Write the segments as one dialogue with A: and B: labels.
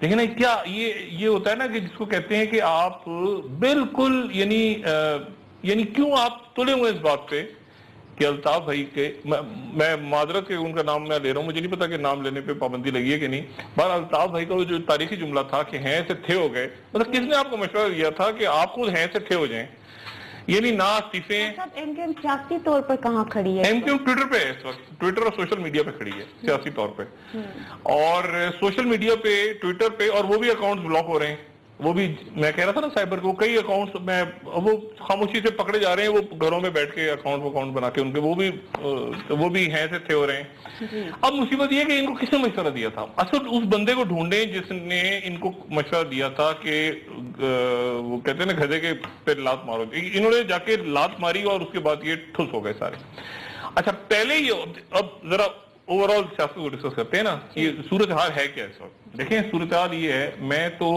A: دیکھیں نا کیا یہ ہوتا ہے نا کہ جس کو کہتے ہیں کہ آپ بالکل یعنی کیوں آپ تلے ہوئے اس بات پہ کہ الطاف بھائی کے، میں معذرت کہ ان کا نام میں لے رہا ہوں، مجھے نہیں پتا کہ نام لینے پہ پابندی لگی ہے کہ نہیں، بہر الطاف بھائی کا وہ جو تاریخی جملہ تھا کہ ہیں سے تھے ہو گئے، مطلب کس نے آپ کو مشورہ دیا تھا کہ آپ خود ہیں سے تھے ہو جائیں؟ یعنی نہ استعفے.
B: ایم کیو ایم سیاسی طور پر کہاں کھڑی ہے؟
A: ایم کیو ایم ٹویٹر پہ ہے اس وقت، ٹویٹر اور سوشل میڈیا پہ کھڑی ہے سیاسی طور پہ، اور سوشل میڈیا پہ ٹویٹر پہ، اور وہ بھی اکاؤنٹس بلاک ہو رہے ہیں. وہ بھی میں کہہ رہا تھا نا سائبر کو، کئی اکاؤنٹس میں وہ خاموشی سے پکڑے جا رہے ہیں، وہ گھروں میں بیٹھ کے اکاؤنٹ بنا کے ان کے وہ بھی ہیں سے تھے ہو رہے ہیں. اب مصیبت یہ ہے کہ ان کو کس نے مشورہ دیا تھا؟ اصل اس بندے کو ڈھونڈیں جس نے ان کو مشورہ دیا تھا کہ وہ کہتے ہیں نا گدھے کے پہ لات مارو. انہوں نے جا کے لات ماری اور اس کے بعد یہ ٹھس ہو گئے سارے. اچھا پہلے ہی اب ذرا اوور آل سیاست کو ڈسکس کرتے ہیں نا، یہ صورتحال ہے کیا اس وقت؟ دیکھیں صورتحال یہ ہے، میں تو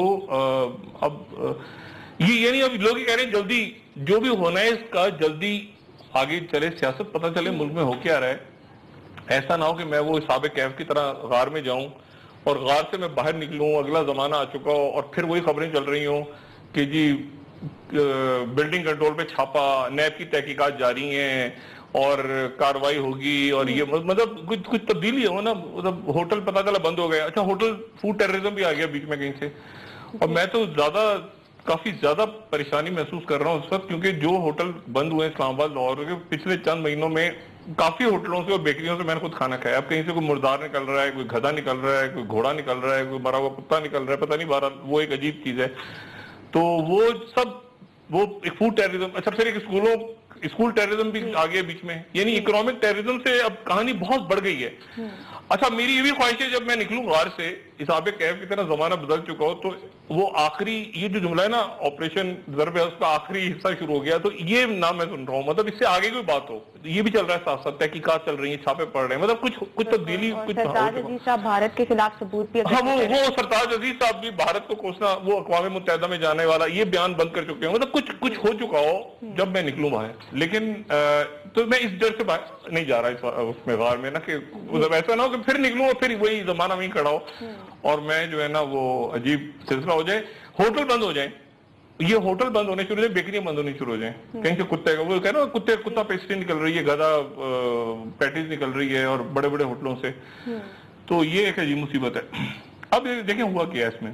A: اب یہ یعنی اب لوگ یہ کہہ رہے ہیں جلدی جو بھی ہونا ہے اس کا جلدی آگے چلے، سیاست پتہ چلے ملک میں ہو کیا رہا ہے. ایسا نہ ہو کہ میں وہ حساب کیف کی طرح غار میں جاؤں اور غار سے میں باہر نکلوں، اگلا زمانہ آ چکا ہو اور پھر وہی خبریں چل رہی ہوں کہ جی بلڈنگ کنٹرول پہ چھاپا، نیب کی تحقیقات جاری ہیں اور کاروائی ہوگی، اور یہ مطلب کچھ تبدیلی ہو نا. مطلب ہوٹل پتہ چلا بند ہو گیا، اچھا ہوٹل فوڈ ٹیررزم بھی آ گیا بیچ میں کہیں سے. اور میں تو کافی زیادہ پریشانی محسوس کر رہا ہوں اس وقت، کیونکہ جو ہوٹل بند ہوئے اسلام آباد لاہور کے پچھلے چند مہینوں میں کافی ہوٹلوں سے اور بیکریوں سے میں نے خود کھانا کھایا. اب کہیں سے کوئی مردار نکل رہا ہے، کوئی گدھا نکل رہا ہے، کوئی گھوڑا نکل رہا ہے، کوئی مرا ہوا کتا نکل رہا ہے، پتہ نہیں بہرحال وہ ایک عجیب چیز ہے. تو وہ سب وہ ایک فوڈ ٹیررزم. اچھا پھر ایک اسکول ٹیررزم بھی آ گیا بیچ میں، یعنی اکنامک ٹیررزم سے اب کہانی بہت بڑھ گئی ہے. اچھا میری یہ بھی خواہش ہے جب میں نکلوں غار سے حساب کیف کی طرح زمانہ بدل چکا ہو، تو وہ آخری یہ جو جملہ ہے نا آپریشن ضرب اس کا آخری حصہ شروع ہو گیا، تو یہ نہ میں سن رہا ہوں. مطلب اس سے آگے کوئی بات ہو، یہ بھی چل رہا ہے ساتھ ساتھ، تحقیقات چل رہی ہیں، چھاپے پڑ رہے ہیں، مطلب کچھ تبدیلی.
B: سرتاج عزیز صاحب بھارت کے خلاف ثبوت بھی،
A: ہاں وہ سرتاج عزیز صاحب بھی بھارت کو کوسنا، وہ اقوام متحدہ میں جانے والا یہ بیان بند کر چکے ہیں. مطلب کچھ ہو چکا ہو جب میں نکلوں باہر. لیکن تو میں اس ڈر سے باہر نہیں جا رہا اس میں غار میں نا، کہ ایسا نہ ہو کہ پھر نکلوں اور پھر وہی زمانہ وہیں کھڑا ہو اور میں جو ہے نا وہ عجیب سلسلہ ہو جائے. ہوٹل بند ہو جائیں، یہ ہوٹل بند ہونے شروع ہو جائیں، بیکریاں بند ہونی شروع ہو جائیں. کہیں سے کتے کا وہ کہہ رہا کتا پیسٹری نکل رہی ہے، گدھا پیٹیز نکل رہی ہے، اور بڑے بڑے ہوٹلوں سے. تو یہ ایک عجیب مصیبت ہے. اب دیکھیں ہوا کیا ہے اس میں.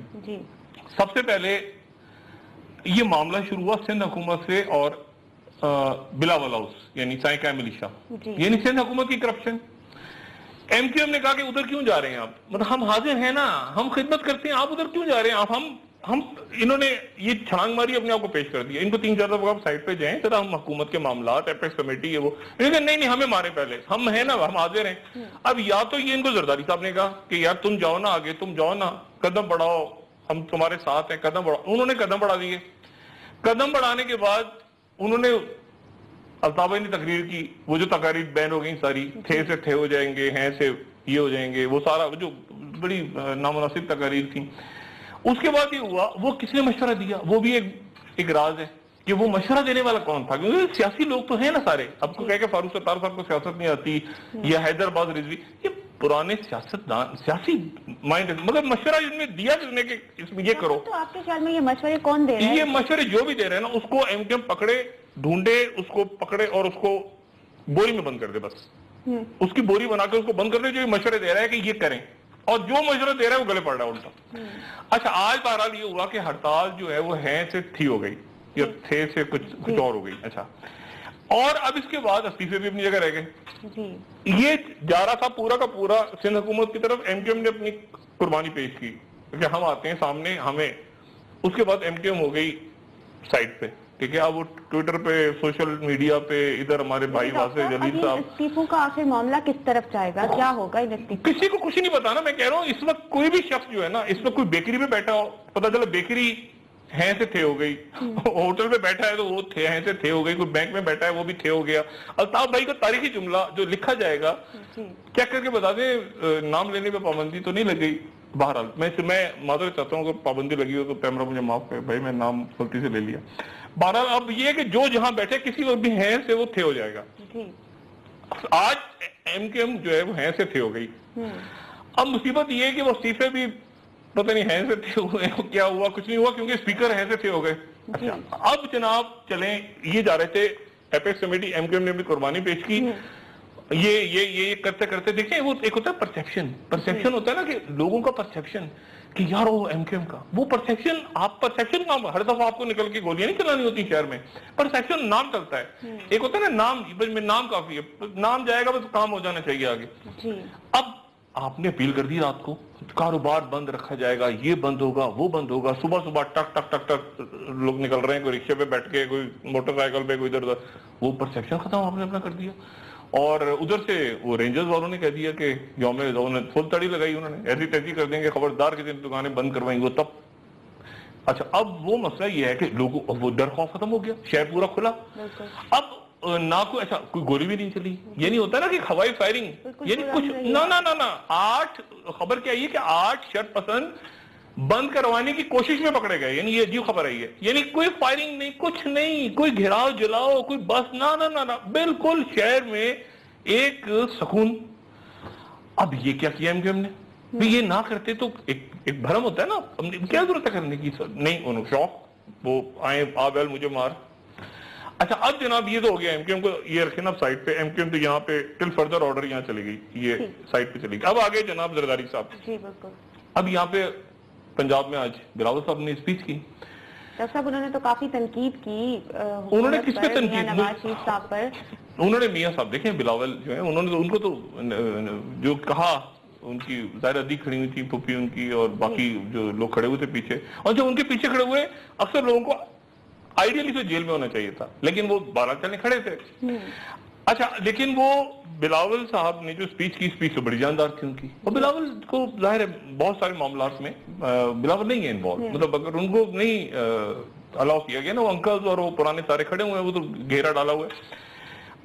A: سب سے پہلے یہ معاملہ شروع ہوا سندھ حکومت سے اور بلاول ہاؤس یعنی سائنکا ملیشیا، یعنی سندھ حکومت کی کرپشن. ایم کیو ایم نے کہا کہ ادھر کیوں جا رہے ہیں آپ، مطلب ہم حاضر ہیں نا، ہم خدمت کرتے ہیں، آپ ادھر کیوں جا رہے ہیں؟ آپ انہوں نے یہ چھلانگ ماری، اپنے آپ کو پیش کر دیا. ان کو 3-4 دفعہ آپ سائٹ پہ جائیں ذرا، ہم حکومت کے معاملات ایپیکس کمیٹی ہے وہ، نہیں ہمیں مارے پہلے، ہم ہیں نا، ہم حاضر ہیں. اب یا تو یہ ان کو زرداری صاحب نے کہا کہ یار تم جاؤ نا آگے، تم جاؤ نا، قدم بڑھاؤ، ہم تمہارے ساتھ ہیں، قدم بڑھاؤ. انہوں نے قدم بڑھا دیے. قدم بڑھانے کے بعد انہوں نے الطاف بھائی نے تقریر کی، وہ جو تقاریر بین ہو گئی ساری، تھے سے تھے ہو جائیں گے، ہیں سے یہ ہو جائیں گے، وہ سارا جو بڑی نامناسب تقاریر تھی. اس کے بعد یہ ہوا، وہ کس نے مشورہ دیا وہ بھی ایک راز ہے کہ وہ مشورہ دینے والا کون تھا، کیونکہ سیاسی لوگ تو ہیں نا سارے. اب کو کہہ کہ فاروق ستار صاحب کو سیاست نہیں آتی، یا حیدرآباد رضوی، یہ پرانے سیاستدان سیاسی مائنڈ، مگر مشورہ جن میں دیا جس نے کہ اس میں یہ کرو.
B: تو آپ کے خیال میں یہ مشورے کون دے رہے ہیں؟
A: یہ مشورے جو بھی دے رہے ہیں نا، اس کو ایم کیو ایم پکڑے، ڈھونڈے، اس کو پکڑے اور اس کو بوری میں بند کر دے. بس اس کی بوری بنا کے اس کو بند کر دے جو یہ مشورے دے رہا ہے کہ یہ کریں، اور جو مشورہ دے رہا ہے وہ گلے پڑ رہا ہے الٹا. اچھا آج بہرحال یہ ہوا کہ ہڑتال جو ہے وہ ہیں سے تھی ہو گئی، یا تھے سے کچھ اور ہو گئی. اچھا اور اب اس کے بعد استعفے بھی اپنی جگہ رہ گئے. یہ جا رہا تھا پورا کا پورا سندھ حکومت کی طرف. ایم کیو ایم نے اپنی قربانی پیش کی کہ ہم آتے ہیں سامنے ہمیں. اس کے بعد ایم کیو ایم ہو گئی سائٹ پہ، ٹھیک ہے. اب وہ ٹویٹر پہ، سوشل میڈیا پہ، ادھر ہمارے بھائی واسطے جلیل صاحب.
B: استعفوں کا آخر معاملہ کس طرف جائے گا، کیا ہوگا ان استعفوں؟
A: کسی کو کچھ نہیں پتا نا. میں کہہ رہا ہوں اس وقت کوئی بھی شخص جو ہے نا، اس وقت کوئی بیکری پہ بیٹھا ہو، پتا چلا بیکری ہیں سے تھے ہو گئی، ہوٹل پہ بیٹھا ہے تو وہ ہیں سے تھے ہو گئی، کوئی بینک میں بیٹھا ہے وہ بھی تھے ہو گیا. الطاف بھائی کا تاریخی جملہ جو لکھا جائے گا کیا کر کے بتا دیں، نام لینے پہ پابندی تو نہیں لگ گئی. بہرحال میں معذرت چاہتا ہوں، اگر پابندی لگی ہو تو کیمرہ مجھے معاف کرے بھائی، میں نام غلطی سے لے لیا. بہرحال اب یہ کہ جو جہاں بیٹھے کسی وقت بھی ہیں سے وہ تھے ہو جائے گا. آج ایم کیو ایم جو ہے وہ ہیں سے تھے ہو گئی. اب مصیبت یہ ہے کہ وہ استعفے بھی پتہ نہیں ہیں سے تھے ہوئے کیا ہوا, کچھ نہیں ہوا کیونکہ اسپیکر ہیں سے تھے ہو گئے. اچھا اب جناب چلیں, یہ جا رہے تھے apex committee, MQM نے بھی قربانی پیش کی. یہ کرتے کرتے دیکھیں, وہ ایک ہوتا ہے پرسیپشن ہوتا ہے نا کہ لوگوں کا پرسیپشن کہ یار وہ ایم کیو ایم کا وہ پرسیپشن, آپ پرسیپشن نام ہر دفعہ آپ کو نکل کے گولیاں نہیں چلانی ہوتی شہر میں, پرسیپشن نام چلتا ہے. ایک ہوتا ہے نا نام, نام کافی ہے, نام جائے گا بس کام ہو جانا چاہیے آگے. اب آپ نے اپیل کر دی رات کو کاروبار بند رکھا جائے گا, یہ بند ہوگا, وہ بند ہوگا, صبح صبح ٹک ٹک ٹک ٹک لوگ نکل رہے ہیں, کوئی رکشے پہ بیٹھ کے, کوئی موٹر سائیکل پہ, کوئی ادھر ادھر. وہ پرسیپشن ختم آپ نے اپنا کر دیا. اور ادھر سے وہ رینجرز والوں نے کہہ دیا کہ یوم نے فل تڑی لگائی, انہوں نے ایسی تیزی کر دیں گے خبردار کسی دکانیں بند کروائیں گے تب. اچھا اب وہ مسئلہ یہ ہے کہ لوگوں وہ ڈر خوف ختم ہو گیا, شہر پورا کھلا. اب نہ کوئی ایسا کوئی گولی بھی نہیں چلی, یہ نہیں ہوتا نا کہ ہوائی فائرنگ, یعنی کچھ نہ 8 خبر کیا یہ کہ 8 شرط پسند بند کروانے کی کوشش میں پکڑے گئے, یعنی یہ عجیب خبر آئی ہے. یعنی کوئی فائرنگ نہیں, کچھ نہیں, کوئی گھیراؤ جلاؤ, کوئی بس نہ بالکل شہر میں ایک سکون. اب یہ کیا کیا ایم کیو ایم نے, یہ نہ کرتے تو ایک بھرم ہوتا ہے نا, کیا ضرورت ہے کرنے کی, نہیں انہوں شوق وہ آئے آبیل مجھے مار. اچھا اب جناب یہ تو ہو گیا ایم کیو ایم کو, یہ رکھیں نا سائٹ پہ, ایم کیو ایم تو یہاں پہ ٹل فردر آرڈر یہاں چلی گئی, یہ سائٹ پہ چلی گئی. اب آگے جناب زرداری صاحب, اب یہاں پہ پنجاب میں آج بلاول صاحب نے اسپیچ کی.
B: ڈاکٹر صاحب انہوں نے تو کافی تنقید کی,
A: انہوں نے کس پہ تنقید,
B: نواز شریف صاحب پر.
A: انہوں نے میاں صاحب دیکھیں بلاول جو ہے, انہوں نے ان کو تو جو کہا, ان کی ظاہر ادی کھڑی ہوئی تھی پھوپھی ان کی, اور باقی جو لوگ کھڑے ہوئے تھے پیچھے, اور جو ان کے پیچھے کھڑے ہوئے اکثر لوگوں کو آئیڈیلی تو جیل میں ہونا چاہیے تھا, لیکن وہ 12 چلنے کھڑے تھے. اچھا لیکن وہ بلاول صاحب نے جو اسپیچ کی, اسپیچ تو بڑی جاندار تھی ان کی, اور بلاول کو ظاہر ہے بہت سارے معاملات میں بلاول نہیں ہے انوالو, مطلب اگر ان کو نہیں الاؤ کیا گیا نا, وہ انکلز اور وہ پرانے سارے کھڑے ہوئے ہیں, وہ تو گھیرا ڈالا ہوا ہے.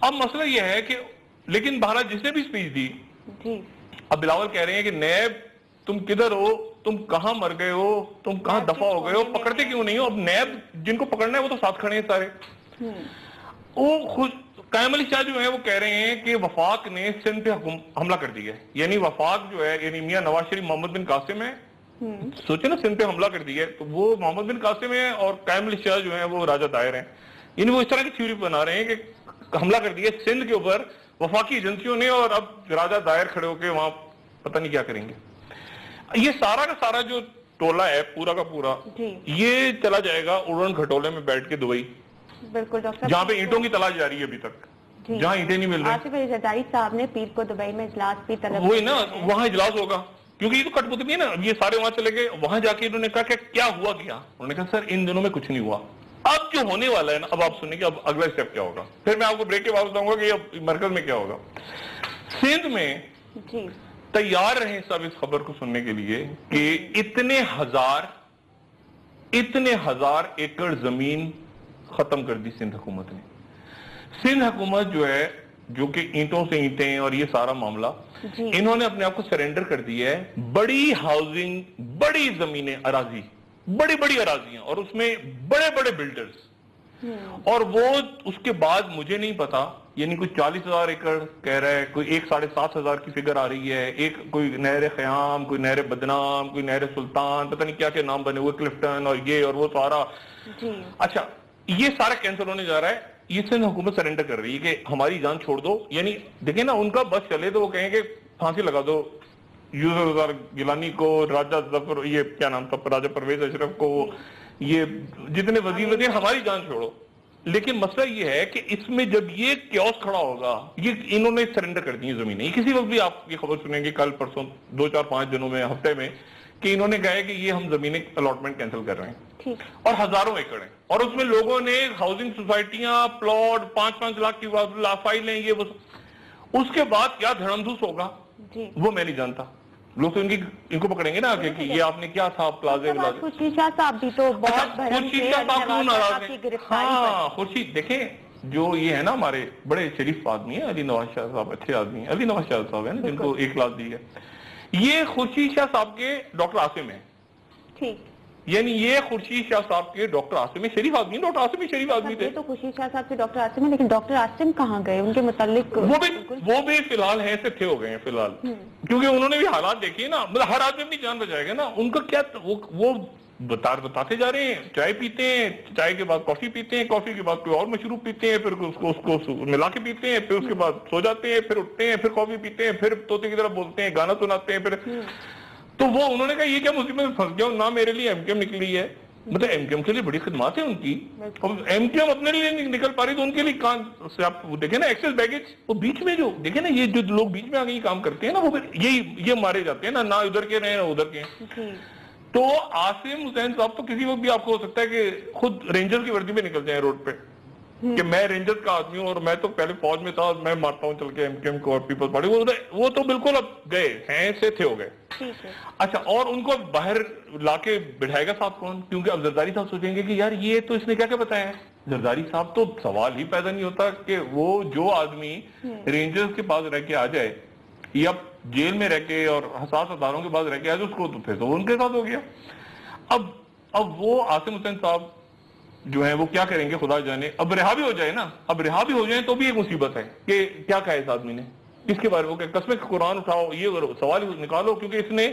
A: اب مسئلہ یہ ہے کہ لیکن بہرحال جس نے بھی اسپیچ دی, اب بلاول کہہ رہے ہیں کہ نیب تم کدھر ہو, تم کہاں مر گئے ہو, تم کہاں دفع ہو گئے ہو, پکڑتے کیوں نہیں ہو. اب نیب جن کو پکڑنا ہے وہ تو ساتھ کھڑے ہیں سارے. وہ خود قائم علی شاہ جو ہے وہ کہہ رہے ہیں کہ وفاق نے سندھ پہ حملہ کر دیا ہے, یعنی وفاق جو ہے یعنی میاں نواز شریف محمد بن قاسم ہے, سوچے نا سندھ پہ حملہ کر دیا ہے, تو وہ محمد بن قاسم ہے اور قائم علی شاہ جو ہے وہ راجہ دائر ہیں. یعنی وہ اس طرح کی تھیوری بنا رہے ہیں کہ حملہ کر دیا سندھ کے اوپر وفاقی ایجنسیوں نے, اور اب راجہ دائر کھڑے ہو کے وہاں پتہ نہیں کیا کریں گے. یہ سارا کا سارا جو ٹولہ ہے پورا کا پورا, یہ چلا جائے گا اڑن کھٹولے میں بیٹھ کے دبئی,
B: بالکل
A: جہاں پہ اینٹوں کی تلاش جاری ہے ابھی تک, جہاں اینٹیں نہیں مل رہی.
B: آصف علی زرداری صاحب نے پیر کو دبئی میں اجلاس بھی طلب,
A: وہی نا وہاں اجلاس ہوگا, کیونکہ یہ تو کٹ پتلی ہے نا. یہ سارے وہاں چلے گئے, وہاں جا کے انہوں نے کہا کہ کیا ہوا کیا, انہوں نے کہا سر ان دنوں میں کچھ نہیں ہوا. اب جو ہونے والا ہے نا, اب آپ سنیں کہ اب اگلا اسٹیپ کیا ہوگا, پھر میں آپ کو بریک کے بعد بتاؤں گا کہ اب مرکز میں کیا ہوگا. سندھ میں تیار رہیں سب اس خبر کو سننے کے لیے کہ اتنے ہزار ایکڑ زمین ختم کر دی سندھ حکومت نے. سندھ حکومت جو ہے, جو کہ اینٹوں سے اینٹیں اور یہ سارا معاملہ, انہوں نے اپنے آپ کو سرنڈر کر دیا ہے. بڑی ہاؤسنگ, بڑی زمینیں, اراضی, بڑی بڑی اراضیاں, اور اس میں بڑے بڑے بلڈرز, اور وہ اس کے بعد مجھے نہیں پتا, یعنی کوئی 40,000 ایکڑ کہہ رہا ہے, کوئی 7,500 کی فگر آ رہی ہے, ایک کوئی نہر خیام, کوئی نہر بدنام, کوئی نہر سلطان, پتہ نہیں کیا کیا نام بنے ہوئے, کلفٹن اور یہ اور وہ سارا. اچھا یہ سارا کینسل ہونے جا رہا ہے. یہ سندھ حکومت سرنڈر کر رہی ہے کہ ہماری جان چھوڑ دو. یعنی دیکھیں نا, ان کا بس چلے تو وہ کہیں کہ پھانسی لگا دو یوسف گیلانی کو, راجہ ظفر, یہ کیا نام تھا, راجہ پرویز اشرف کو, یہ جتنے وزیر ہماری جان چھوڑو. لیکن مسئلہ یہ ہے کہ اس میں جب یہ کیوس کھڑا ہوگا, یہ انہوں نے سرنڈر کر دی ہیں زمینیں. کسی وقت بھی آپ یہ خبر سنیں گے, کل پرسوں 2-4-5 دنوں میں, ہفتے میں, کہ انہوں نے کہا ہے کہ یہ ہم زمینیں الاٹمنٹ کینسل کر رہے ہیں, اور ہزاروں ایکڑ ہیں, اور اس میں لوگوں نے ہاؤسنگ سوسائٹیاں, پلاٹ, 5-5 لاکھ کی فائلیں, یہ وہ. اس کے بعد کیا دھڑم ہوگا وہ میں نہیں جانتا. لوگ تو ان کو پکڑیں گے نا کہ یہ آپ نے کیا تھا پلازے
B: ولازے. خورشید شاہ صاحب بھی تو بہت بھرم تھے,
A: ہاں خورشید دیکھیں جو یہ ہے نا ہمارے بڑے شریف آدمی ہیں, علی نواز شاہ صاحب اچھے آدمی ہیں, علی نواز شاہ صاحب ہیں جن کو 1 لاکھ دی ہے. یہ خورشید شاہ صاحب کے ڈاکٹر عاصم ہیں, یعنی یہ خورشید شاہ صاحب کے ڈاکٹر عاصم شریف آدمی، ڈاکٹر عاصم شریف آدمی تھے.
B: تو خورشید شاہ صاحب سے ڈاکٹر عاصم ہے، لیکن ڈاکٹر عاصم کہاں گئے؟ ان کے متعلق
A: وہ بھی فی الحال ہیں سے تھے ہو گئے ہیں فی الحال، کیونکہ انہوں نے بھی حالات دیکھے نا. مطلب ہر آدمی اپنی جان بچائے گا نا. ان کا کیا وہ بتاتے جا رہے ہیں، چائے پیتے ہیں، چائے کے بعد کافی پیتے ہیں، کافی کے بعد کوئی اور مشروب پیتے ہیں، پھر اس کو ملا کے پیتے ہیں، پھر اس کے بعد سو جاتے ہیں، پھر اٹھتے ہیں، پھر کافی پیتے ہیں، پھر طوطے کی طرح بولتے ہیں، گانا سناتے ہیں. پھر تو وہ انہوں نے کہا یہ کیا مصیبت میں پھنس گیا ہوں، نہ میرے لیے ایم کیو ایم نکلی ہے. مطلب ایم کیو ایم کے لیے بڑی خدمات ہیں ان کی، ایم کیو ایم اپنے لیے نہیں نکل پا رہی تو ان کے لیے کام سے آپ دیکھیں نا ایکسس بیگیج، وہ بیچ میں جو دیکھیں نا یہ جو لوگ بیچ میں آگے یہ کام کرتے ہیں نا وہ یہ مارے جاتے ہیں نا، نہ ادھر کے رہے نہ ادھر کے. تو عاصم حسین صاحب تو کسی وقت بھی آپ کو ہو سکتا ہے کہ خود رینجر کی وردی میں نکل جائیں روڈ پہ کہ میں رینجر کا آدمی ہوں اور میں تو پہلے فوج میں تھا، میں مارتا ہوں چل کے ایم کیو ایم کو اور پیپلز پارٹی. وہ تو بالکل اب گئے ہیں سے تھے ہو گئے. اچھا، اور ان کو باہر لا کے بٹھائے گا صاحب کون؟ کیونکہ اب زرداری صاحب سوچیں گے کہ یار یہ تو اس نے کیا کیا بتایا ہے. زرداری صاحب تو سوال ہی پیدا نہیں ہوتا کہ وہ جو آدمی رینجرز کے پاس رہ کے آ جائے یا جیل میں رہ کے اور حساس اداروں کے پاس رہ کے آ جائے اس کو تو پھر تو ان کے ساتھ ہو گیا. اب وہ عاصم حسین صاحب جو ہیں وہ کیا کریں گے خدا جانے. اب رہا بھی ہو جائے نا، اب رہا بھی ہو جائیں تو بھی ایک مصیبت ہے کہ کیا کہا اس آدمی نے اس کے بارے میں. قسم قرآن اٹھاؤ، یہ سوال نکالو، کیونکہ اس نے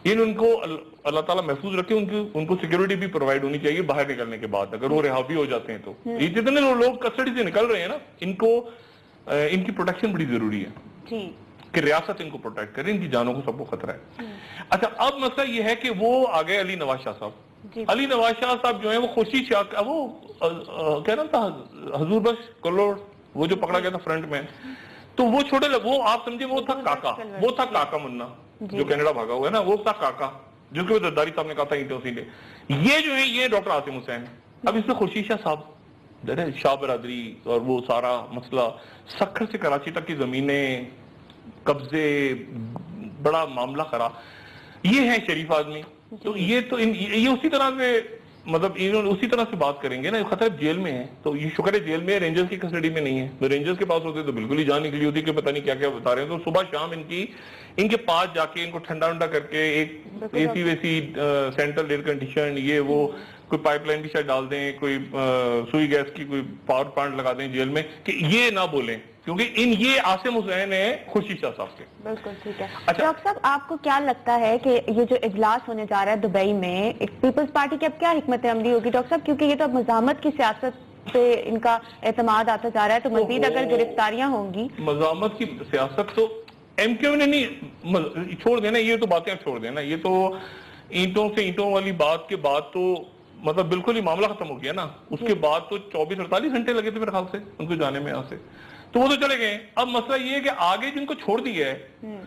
A: ان کو اللہ تعالیٰ محفوظ رکھے. ان کو سیکیورٹی بھی پرووائڈ ہونی چاہیے باہر نکلنے کے بعد اگر وہ رہا بھی ہو جاتے ہیں تو. یہ جتنے لوگ کسٹڈی سے نکل رہے ہیں نا ان کی پروٹیکشن بڑی ضروری ہے کہ ریاست ان کو پروٹیکٹ کرے، ان کی جانوں کو سب کو خطرہ ہے. اچھا، اب مسئلہ یہ ہے کہ وہ آگئے علی نواز شاہ صاحب. علی نواز شاہ صاحب جو ہیں وہ خورشید شاہ، وہ کیا نام تھا، حضور بخش کلوڑ، وہ جو پکڑا گیا تھا فرنٹ میں. تو وہ چھوٹے وہ آپ سمجھے وہ تھا کاکا منا جو کینیڈا بھاگا ہوا ہے نا، وہ تھا کاکا جس کو زرداری صاحب نے کہا تھا اینٹوں سے لے. یہ جو ہے یہ ڈاکٹر عاصم حسین. اب اس میں خورشید شاہ صاحب شاہ برادری اور وہ سارا مسئلہ، سکھر سے کراچی تک کی زمینیں، قبضے، بڑا معاملہ خراب. یہ ہے شریف آدمی. تو یہ اسی طرح سے مطلب اسی طرح سے بات کریں گے نا. خطرہ جیل میں ہے تو یہ شکر ہے جیل میں رینجرز کی کسٹڈی میں نہیں ہے. تو رینجرز کے پاس ہوتے تو بالکل ہی جان نکلی ہوتی کہ پتہ نہیں کیا کیا بتا رہے ہیں. تو صبح شام ان کے پاس جا کے ان کو ٹھنڈا ونڈا کر کے ایک اے سی ویسی سینٹرل ایئر کنڈیشن یہ وہ کوئی پائپ لائن بھی شاید ڈال دیں، کوئی سوئی گیس کی کوئی پاور پلانٹ لگا دیں جیل میں کہ یہ نہ بولیں، کیونکہ یہ عاصم حسین ہے خورشید شاہ صاحب کے. بالکل ٹھیک ہے.
B: ڈاکٹر صاحب آپ کو کیا لگتا ہے کہ یہ جو اجلاس ہونے جا رہا ہے دبئی میں، پیپلز پارٹی کی اب کیا حکمت عملی ہوگی ڈاکٹر صاحب؟ کیونکہ یہ تو اب مزاحمت کی سیاست پہ ان کا اعتماد آتا جا رہا ہے، تو مزید اگر گرفتاریاں ہوں گی.
A: مزاحمت کی سیاست تو ایم کیو نے نہیں چھوڑ دینا، یہ تو باتیں چھوڑ دینا. یہ تو اینٹوں سے اینٹوں والی بات کے بعد تو مطلب بالکل ہی معاملہ ختم ہو گیا نا. اس کے بعد تو 24-48 گھنٹے لگے تھے میرے خیال سے ان کو جانے میں یہاں سے. تو وہ تو چلے گئے. اب مسئلہ یہ ہے کہ آگے جن کو چھوڑ دیا ہے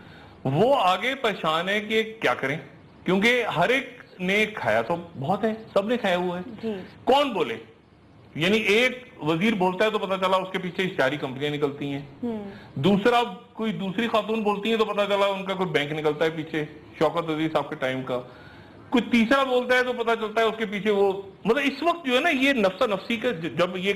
A: وہ آگے پریشان ہے کہ کیا کریں، کیونکہ ہر ایک نے کھایا تو بہت ہے، سب نے کھایا ہوا ہے. کون بولے؟ یعنی ایک وزیر بولتا ہے تو پتہ چلا اس کے پیچھے اشتہاری کمپنیاں نکلتی ہیں، دوسرا کوئی دوسری خاتون بولتی ہے تو پتہ چلا ان کا کوئی بینک نکلتا ہے پیچھے، شوکت عزیز صاحب کے ٹائم کا. کوئی تیسرا بولتا ہے تو پتہ چلتا ہے اس کے پیچھے وہ. مطلب اس وقت جو ہے نا یہ نفسا نفسی کا جب یہ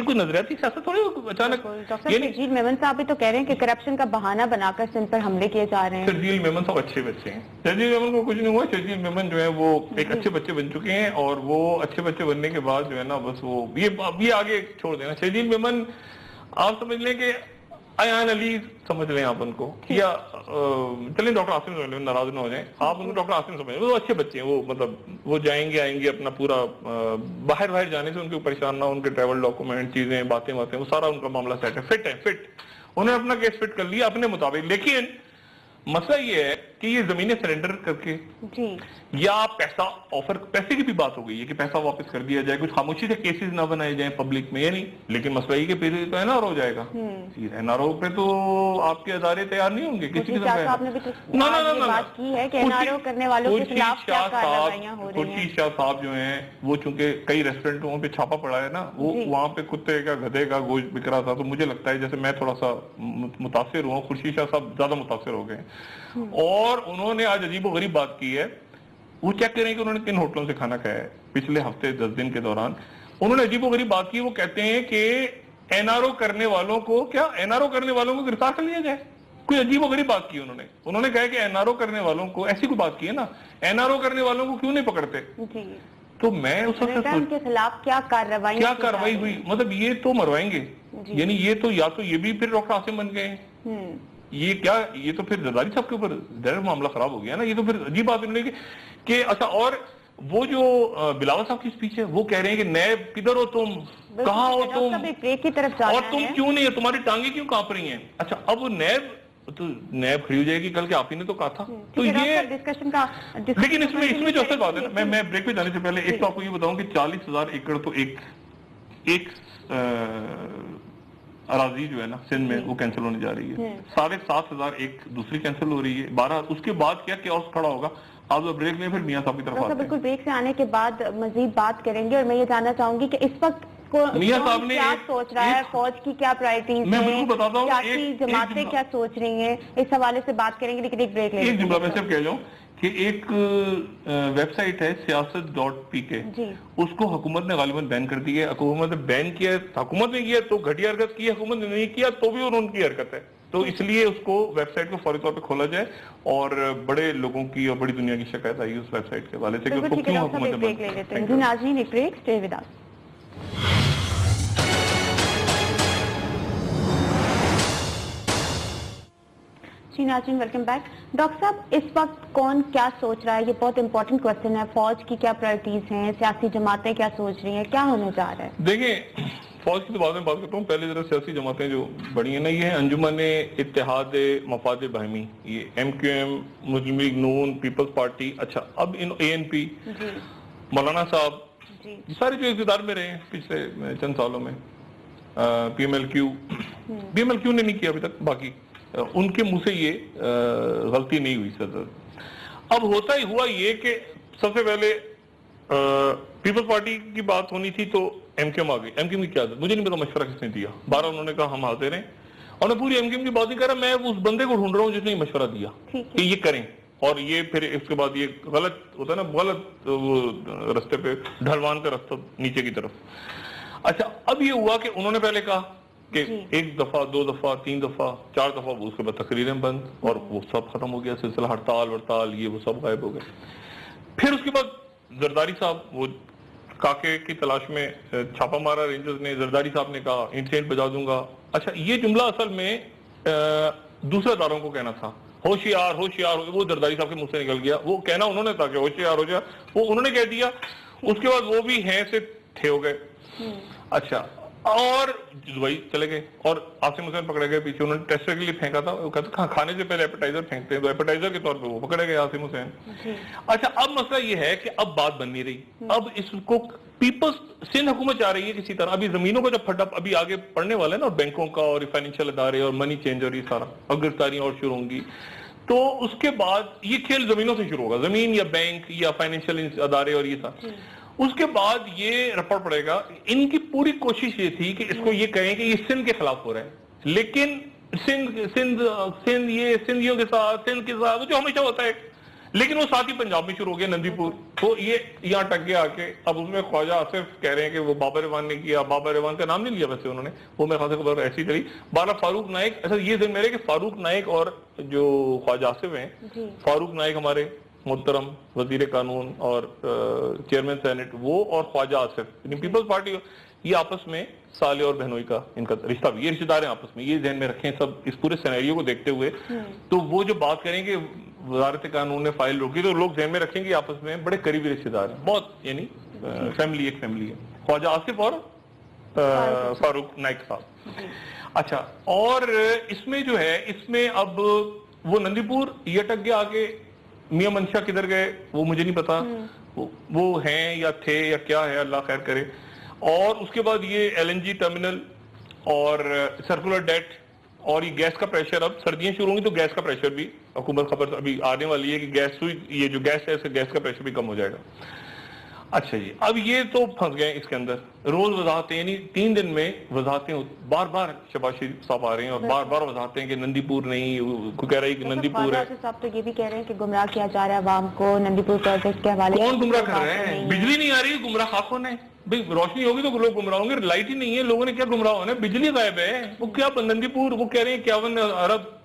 A: کوئی نظریاتی سیاست تھوڑی اچانک.
B: شرجیل میمن صاحب بھی تو کہہ رہے ہیں کہ کرپشن کا بہانہ بنا کر سندھ پر حملے کیے جا رہے ہیں.
A: شرجیل میمن صاحب اچھے بچے ہیں. شرجیل میمن کو کچھ نہیں ہوا. شرجیل میمن جو ہے وہ ایک اچھے بچے بن چکے ہیں اور وہ اچھے بچے بننے کے بعد جو ہے نا بس وہ یہ آگے چھوڑ دینا. شرجیل میمن آپ سمجھ لیں کہ ایان علی سمجھ لیں آپ ان کو، یا چلیں ڈاکٹر عاصم سمجھ لیں، ناراض نہ ہو جائیں آپ ان کو ڈاکٹر عاصم سمجھ لیں. وہ اچھے بچے ہیں، وہ مطلب وہ جائیں گے آئیں گے اپنا پورا باہر جانے سے ان کو پریشان نہ، ان کے ٹریول ڈاکومنٹ چیزیں باتیں وہ سارا ان کا معاملہ سیٹ ہے. فٹ انہوں نے اپنا کیس فٹ کر لیا اپنے مطابق. لیکن مسئلہ یہ ہے کہ یہ زمینیں سرنڈر کر کے یا پیسے کی بھی بات ہو گئی ہے کہ پیسہ واپس کر دیا جائے، کچھ خاموشی سے کیسز نہ بنائے جائیں پبلک میں، یعنی لیکن مسئلہ یہ کہ پھر تو این آر ہو جائے گا. این آر او پہ تو آپ کے ادارے تیار نہیں ہوں گے کسی کی خورشید شاہ صاحب جو ہیں وہ چونکہ کئی ریسٹورینٹوں پہ چھاپا پڑا ہے نا، وہ وہاں پہ کتے کا گدھے کا گوشت بک رہا تھا. تو مجھے لگتا ہے جیسے میں تھوڑا سا متاثر ہوا، خورشید شاہ صاحب زیادہ متاثر ہو گئے. اور انہوں نے آج عجیب و غریب بات کی ہے. وہ چیک کریں کہ انہوں نے 3 ہوٹلوں سے کھانا کھایا ہے پچھلے ہفتے 10 دن کے دوران. انہوں نے عجیب و غریب بات کی. وہ کہتے ہیں کہ این آر او کرنے والوں کو گرفتار کر لیا جائے. کوئی عجیب و غریب بات کی انہوں نے کہا کہ NRO کرنے والوں کو, ایسی کوئی بات کی ہے نا, NRO کرنے والوں کو کیوں نہیں پکڑتے؟ تو میں اس وقت
B: ان کے خلاف کیا کارروائی
A: ہوئی, مطلب یہ تو مروائیں گے, یعنی یہ تو یا تو یہ بھی پھر ڈاکٹر عاصم بن گئے ہیں, یہ تو پھر زرداری صاحب کے اوپر ڈائریکٹ معاملہ خراب ہو گیا نا. یہ تو پھر عجیب بات انہوں نے کہ اچھا, اور وہ جو بلاول صاحب کی اسپیچ ہے وہ کہہ رہے ہیں کہ نیب کدھر ہو تم, کہاں ہو تم, اور تم کیوں نہیں, تمہاری ٹانگیں کیوں کانپ رہی ہیں؟ اچھا اب وہ نیب کھڑی ہو جائے گی کل کے, آپ ہی نے تو کہا تھا. تو یہ لیکن اس میں جو اصل بات ہے نا, میں بریک پہ جانے سے پہلے ایک تو آپ کو یہ بتاؤں کہ 40,000 ایکڑ تو ایک اراضی جو ہے نا سندھ میں وہ کینسل ہونے جا رہی ہے, 7,500 ایک دوسری کینسل ہو رہی ہے. 12 اس کے بعد کیا کیوس کھڑا ہوگا. آپ بریک میں پھر میاں صاحب کی طرف آتے ہیں.
B: بالکل, بریک سے آنے کے بعد مزید بات کریں گے, اور میں یہ جاننا چاہوں گی کہ اس وقت
A: میاں صاحب نے
B: کیا سوچ رہا ہے, فوج کی کیا پرائرٹیز ہیں, سیاسی جماعتیں کیا سوچ رہی ہیں, اس حوالے سے بات کریں گے. لیکن ایک بریک لیں گے.
A: ایک جملہ میں صرف کہہ جاؤں کہ ایک ویب سائٹ ہے سیاست.pk, اس کو حکومت نے غالباً بین کر دی ہے. حکومت نے بین کیا, حکومت نے کیا تو گھٹیا حرکت کی, حکومت نے نہیں کیا تو بھی ان کی حرکت ہے. تو اس لیے اس کو ویب سائٹ کو فوری طور پہ کھولا جائے, اور بڑے لوگوں کی اور بڑی دنیا کی شکایت آئی اس ویب سائٹ کے حوالے سے کہ اس کو کیوں حکومت نے
B: بریک لے لیتے ہیں. ناظرین ایک بریک, اسٹے ود اس. جی ناظرین, ویلکم بیک. ڈاکٹر صاحب, اس وقت کون کیا سوچ رہا ہے, یہ بہت امپورٹنٹ کوشچن ہے. فوج کی کیا پرائرٹیز ہیں, سیاسی جماعتیں کیا سوچ رہی ہیں, کیا ہونے جا رہا ہے؟
A: دیکھیں, فوج کی تو بعد میں بات کرتا ہوں, پہلے ذرا سیاسی جماعتیں جو بڑی ہیں نا, یہ ہیں انجمن اتحاد مفاد باہمی, یہ MQM, مسلم لیگ نون, پیپلز پارٹی. اچھا, اب ANP, مولانا صاحب, یہ سارے جو اقتدار میں رہے ہیں پچھلے چند سالوں میں, PMLQ نے نہیں کیا ابھی تک, باقی ان کے منہ سے یہ غلطی نہیں ہوئی صدر. اب ہوتا ہی ہوا یہ کہ سب سے پہلے پیپلز پارٹی کی بات ہونی تھی تو MQM آ گئی. MQM کی کیا تھا مجھے نہیں پتا, مشورہ کس نے دیا. 12 انہوں نے کہا ہم حاضر ہیں, اور میں پوری MQM کی بات نہیں کر رہا, میں اس بندے کو ڈھونڈ رہا ہوں جس نے مشورہ دیا کہ یہ کریں, اور یہ پھر اس کے بعد یہ غلط ہوتا ہے نا, غلط وہ رستے پہ ڈھلوان کا رستہ نیچے کی طرف. اچھا, اب یہ ہوا کہ انہوں نے پہلے کہا کہ 1 دفعہ 2 دفعہ 3 دفعہ 4 دفعہ, اس کے بعد تقریریں بند, اور وہ سب ختم ہو گیا سلسلہ, ہڑتال یہ وہ سب غائب ہو گئے. پھر اس کے بعد زرداری صاحب وہ کاکے کی تلاش میں چھاپا مارا رینجرز نے, زرداری صاحب نے کہا انسینٹ بجا دوں گا. اچھا, یہ جملہ اصل میں دوسرے اداروں کو کہنا تھا, ہوشیار ہوشیار, وہ زرداری صاحب کے منہ سے نکل گیا. وہ کہنا انہوں نے تھا کہ ہوشیار ہو جائے, وہ انہوں نے کہہ دیا. اس کے بعد وہ بھی ہیں سے تھے ہو گئے. اچھا, اور دبئی چلے گئے, اور عاصم حسین پکڑے گئے پیچھے, انہوں نے ٹیسٹر کے لیے پھینکا تھا, وہ کہتے کھانے سے پہلے ایپیٹائزر پھینکتے ہیں, تو ایپیٹائزر کے طور پہ وہ پکڑے گئے عاصم حسین. اچھا, اب مسئلہ یہ ہے کہ اب بات بن نہیں رہی. اب اس کو پیپلز سندھ حکومت چاہ رہی ہے کسی طرح, ابھی زمینوں کا جب پھڈا ابھی آگے پڑنے والا ہے نا, اور بینکوں کا اور فائنینشیل ادارے اور منی چینج اور یہ سارا, اور گرفتاریاں اور شروع ہوں گی, تو اس کے بعد یہ کھیل زمینوں سے شروع ہوگا, زمین یا بینک یا فائنینشیل ادارے اور یہ سارا. اس کے بعد یہ رپورٹ پڑے گا. ان کی پوری کوشش یہ تھی کہ اس کو یہ کہیں کہ یہ سندھ کے خلاف ہو رہا ہے, لیکن سندھیوں کے ساتھ, سندھ کے ساتھ جو ہمیشہ ہوتا ہے, لیکن وہ ساتھ ہی پنجاب میں شروع ہو گیا, نندی پور, تو یہ یہاں ٹک گیا آ کے. اب اس میں خواجہ آصف کہہ رہے ہیں کہ وہ بابر اعوان نے کیا, بابر اعوان کا نام نہیں لیا ویسے انہوں نے, وہ میرے خیال سے خبر ایسی چلی. فاروق نائک, ایسا یہ ذہن میرے کہ فاروق نائک اور جو خواجہ آصف ہیں, فاروق نائک ہمارے محترم وزیر قانون اور چیئرمین سینٹ, وہ اور خواجہ آصف یعنی پیپلز پارٹی, یہ آپس میں سالے اور بہنوئی کا ان کا رشتہ بھی, یہ رشتہ دار ہیں آپس میں, یہ ذہن میں رکھیں سب اس پورے سینیریو کو دیکھتے ہوئے. تو وہ جو بات کریں گے وزارت قانون نے فائل روکی, تو لوگ ذہن میں رکھیں گے آپس میں بڑے قریبی رشتہ دار ہیں, بہت یعنی فیملی ایک فیملی ہے, خواجہ آصف اور فاروق نائک صاحب. اچھا, اور اس میں جو ہے, اس میں اب وہ نندی پور یہ اٹک گیا آگے, میاں منشا کدھر گئے وہ مجھے نہیں پتا, وہ ہیں یا تھے یا کیا ہے, اللہ خیر کرے. اور اس کے بعد یہ LNG ٹرمینل اور سرکولر ڈیٹ اور یہ گیس کا پریشر, اب سردیاں شروع ہوں گی تو گیس کا پریشر بھی, حکومت خبر ابھی آنے والی ہے کہ گیس, یہ جو گیس ہے اس سے گیس کا پریشر بھی کم ہو جائے گا. اچھا جی, اب یہ تو پھنس گئے اس کے اندر, روز وضاحتیں, یعنی 3 دن میں وضاحتیں, بار بار شہباز شریف صاحب آ رہے ہیں اور بار بار وضاحتیں کہ نندی پور نہیں, کوئی کہہ رہا ہے کہ نندی پور ہے.
B: صاحب تو یہ بھی کہہ رہے ہیں کہ گمراہ کیا جا رہا ہے عوام کو نندی پور پروجیکٹ کے حوالے.
A: کون گمراہ کر رہے ہیں؟ بجلی نہیں آ رہی, گمراہ خاک ہونے, بھائی روشنی ہوگی تو لوگ گمراہ ہوں گے, لائٹ ہی نہیں ہے, لوگوں نے کیا گمراہ ہونا ہے, بجلی غائب ہے, وہ کیا نندی پور, وہ کہہ رہے ہیں 51 ارب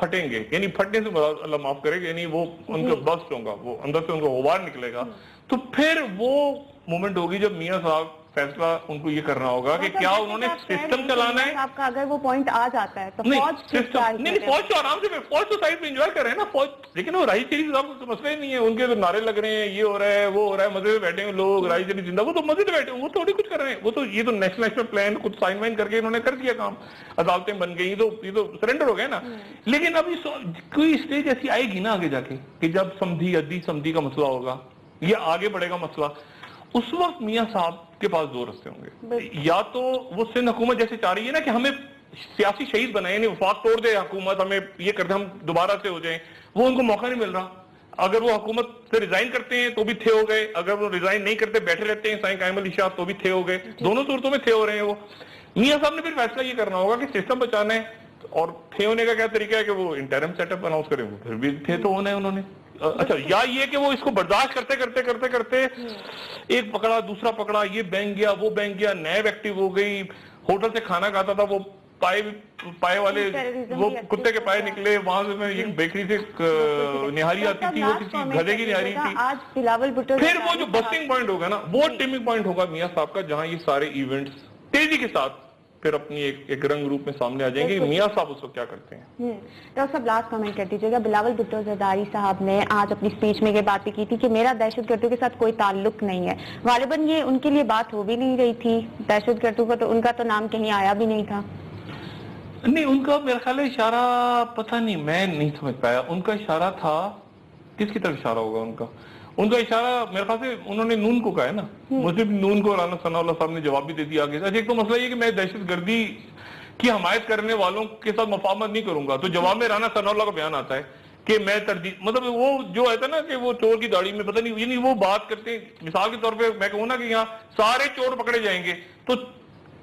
A: پھٹیں گے, یعنی پھٹنے سے اللہ معاف کرے گا, یعنی وہ ان کا بسٹ ہوگا, وہ اندر سے ان کا غبار نکلے گا, تو پھر وہ مومنٹ ہوگی جب میاں صاحب فیصلہ ان کو یہ کرنا ہوگا کہ کیا انہوں نے سسٹم چلانا ہے.
B: آپ کا اگر وہ پوائنٹ آ جاتا ہے تو
A: فوج تو آرام سے, فوج تو سائڈ پہ انجوائے کر رہے ہیں نا فوج, لیکن وہ راہی شریف صاحب کو مسئلہ ہی نہیں ہے, ان کے تو نعرے لگ رہے ہیں, یہ ہو رہا ہے وہ ہو رہا ہے, مزے میں بیٹھے ہیں لوگ, راہی شریف زندہ, وہ تو مزے میں بیٹھے ہیں, وہ تھوڑی کچھ کر رہے ہیں, وہ تو یہ تو نیشنل پلان کچھ سائن وائن کر کے انہوں نے کر دیا کام, عدالتیں بن گئی, یہ تو سرنڈر ہو گئے نا. لیکن اب کوئی اسٹیج ایسی آئے گی نا آگے جا کے کہ جب سمدھی کا مسئلہ ہوگا, یہ آگے بڑھے گا مسئلہ, اس وقت میاں صاحب کے پاس دو رستے ہوں گے. یا تو وہ سندھ حکومت جیسے چاہ رہی ہے نا کہ ہمیں سیاسی شہید بنائے, یعنی وفاق توڑ دے حکومت, ہمیں یہ کر دے ہم دوبارہ سے ہو جائیں, وہ ان کو موقع نہیں مل رہا. اگر وہ حکومت سے ریزائن کرتے ہیں تو بھی تھے ہو گئے, اگر وہ ریزائن نہیں کرتے بیٹھے رہتے ہیں سائیں قائم علی شاہ تو بھی تھے ہو گئے, دونوں صورتوں میں تھے ہو رہے ہیں. وہ میاں صاحب نے پھر فیصلہ یہ کرنا ہوگا کہ سسٹم بچانا ہے, اور تھے ہونے کا کیا طریقہ ہے کہ وہ انٹرم سیٹ اپ اناؤنس کریں, وہ پھر بھی تھے تو ہونا ہے انہوں نے. اچھا, یا یہ کہ وہ اس کو برداشت کرتے کرتے کرتے کرتے ایک پکڑا دوسرا پکڑا, یہ بینک گیا وہ بینک گیا, نیب ایکٹیو ہو گئی, ہوٹل سے کھانا کھاتا تھا وہ پائے والے وہ کتے کے پائے نکلے, وہاں سے میں ایک بیکری سے نہاری آتی تھی, وہ کسی گدھے کی نہاری تھی. پھر وہ جو بسٹنگ پوائنٹ ہوگا نا, وہ ٹیمنگ پوائنٹ ہوگا میاں صاحب کا, جہاں یہ سارے ایونٹس تیزی کے ساتھ پھر اپنی ایک رنگ روپ میں سامنے آ جائیں گے میاں صاحب اس کو کیا کرتے ہیں.
B: ڈاکٹر صاحب لاسٹ کمنٹ کر دیجیے گا. بلاول بھٹو زرداری صاحب نے آج اپنی اسپیچ میں یہ بات بھی کی تھی کہ میرا دہشت گردوں کے ساتھ کوئی تعلق نہیں ہے. غالباً یہ ان کے لیے بات ہو بھی نہیں رہی تھی, دہشت گردوں کا تو ان کا تو نام کہیں آیا بھی نہیں تھا.
A: نہیں, ان کا میرا خیال ہے اشارہ پتہ نہیں, میں نہیں سمجھ پایا ان کا اشارہ تھا کس کی طرف اشارہ ہوگا ان کا. ان کا اشارہ میرے خیال سے انہوں نے نون کو کہا ہے نا, مجھے بھی نون کو رانا ثناء اللہ صاحب نے جواب بھی دے دیا آگے. ایک تو مسئلہ یہ کہ میں دہشت گردی کی حمایت کرنے والوں کے ساتھ مفاہمت نہیں کروں گا, تو جواب میں رانا ثناء اللہ کا بیان آتا ہے کہ میں تردید, مطلب وہ جو ہے نا کہ وہ چور کی داڑھی میں پتہ نہیں, یعنی وہ بات کرتے ہیں مثال کے طور پہ میں کہوں نا کہ یہاں سارے چور پکڑے جائیں گے تو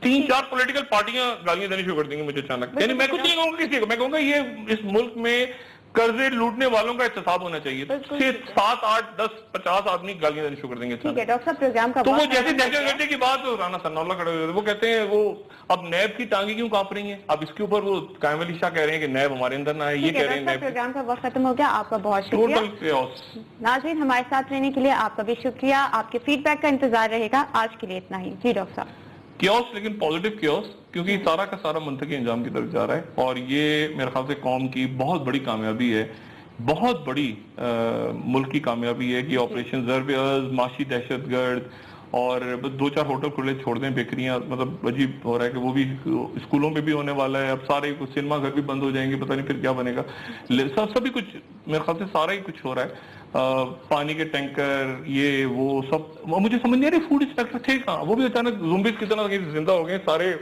A: 3-4 پولیٹیکل پارٹیاں گالیاں دینی شروع کر دیں گے مجھے اچانک. یعنی میں کچھ نہیں کہوں گا کسی کو, میں کہوں گا یہ اس ملک میں قرضے لوٹنے والوں کا احتساب ہونا چاہیے. 7, 8, 10, 50 آدمی گالیاں دینی شروع کر دیں گے. تو وہ جیسے دہشت گردی کی بات رانا ثناء اللہ کھڑے ہوئے, وہ کہتے ہیں وہ اب نیب کی ٹانگیں کیوں کانپ رہی ہیں, اب اس کے اوپر وہ قائم علی شاہ کہہ رہے ہیں کہ نیب ہمارے اندر نہ ہے, یہ کہہ رہے ہیں نیب.
B: پروگرام کا وقت ختم ہو گیا, آپ کا بہت شکریہ. ناظرین ہمارے ساتھ رہنے کے لیے آپ کا بھی شکریہ, آپ کے فیڈ بیک کا انتظار رہے گا. آج کے لیے اتنا ہی. جی ڈاکٹر صاحب.
A: کیوس, لیکن پازیٹیو کیوس, کیونکہ یہ سارا کا سارا منطقی انجام کی طرف جا رہا ہے, اور یہ میرے خیال سے قوم کی بہت بڑی کامیابی ہے, بہت بڑی ملک کی کامیابی ہے کہ آپریشن ضرب ارض, معاشی دہشت گرد, اور 2-4 ہوٹل کھلے چھوڑ دیں, بیکریاں, مطلب عجیب ہو رہا ہے کہ وہ بھی اسکولوں میں بھی ہونے والا ہے, اب سارے سنیما گھر بھی بند ہو جائیں گے, پتہ نہیں پھر کیا بنے گا. سبھی کچھ میرے خیال سے سارا ہی کچھ ہو رہا ہے. پانی کے ٹینکر, یہ وہ سب, مجھے سمجھ نہیں آ رہی فوڈ انسپیکٹر تھے کہاں, وہ بھی اچانک زومبیز کی طرح زندہ ہو گئے, سارے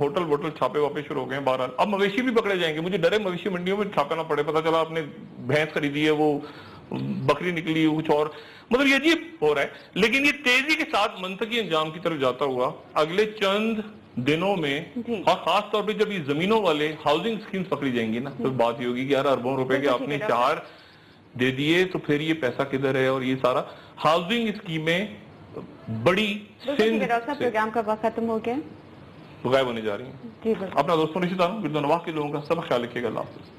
A: ہوٹل ووٹل چھاپے واپے شروع ہو گئے ہیں. بہرحال اب مویشی بھی پکڑے جائیں گے, مجھے ڈر ہے مویشی منڈیوں میں چھاپا نہ پڑے, پتہ چلا آپ نے بھینس خریدی ہے وہ بکری نکلی کچھ اور, مطلب یہ عجیب ہو رہا ہے. لیکن یہ تیزی کے ساتھ منطقی انجام کی طرف جاتا ہوا اگلے چند دنوں میں, اور خاص طور پہ جب یہ زمینوں والے ہاؤسنگ اسکیمز پکڑی جائیں گی نا, تو بات یہ ہوگی کہ یار اربوں روپے کے آپ نے اشتہار دے دیے, تو پھر یہ پیسہ کدھر ہے, اور یہ سارا ہاؤسنگ اسکیمیں بڑی سندھ
B: پروگرام کا وقت ختم ہو گیا,
A: غائب ہونے جا رہی ہیں. اپنا دوستوں رشتہ داروں گردو نواح کے لوگوں کا سب خیال رکھیے گا. اللہ حافظ.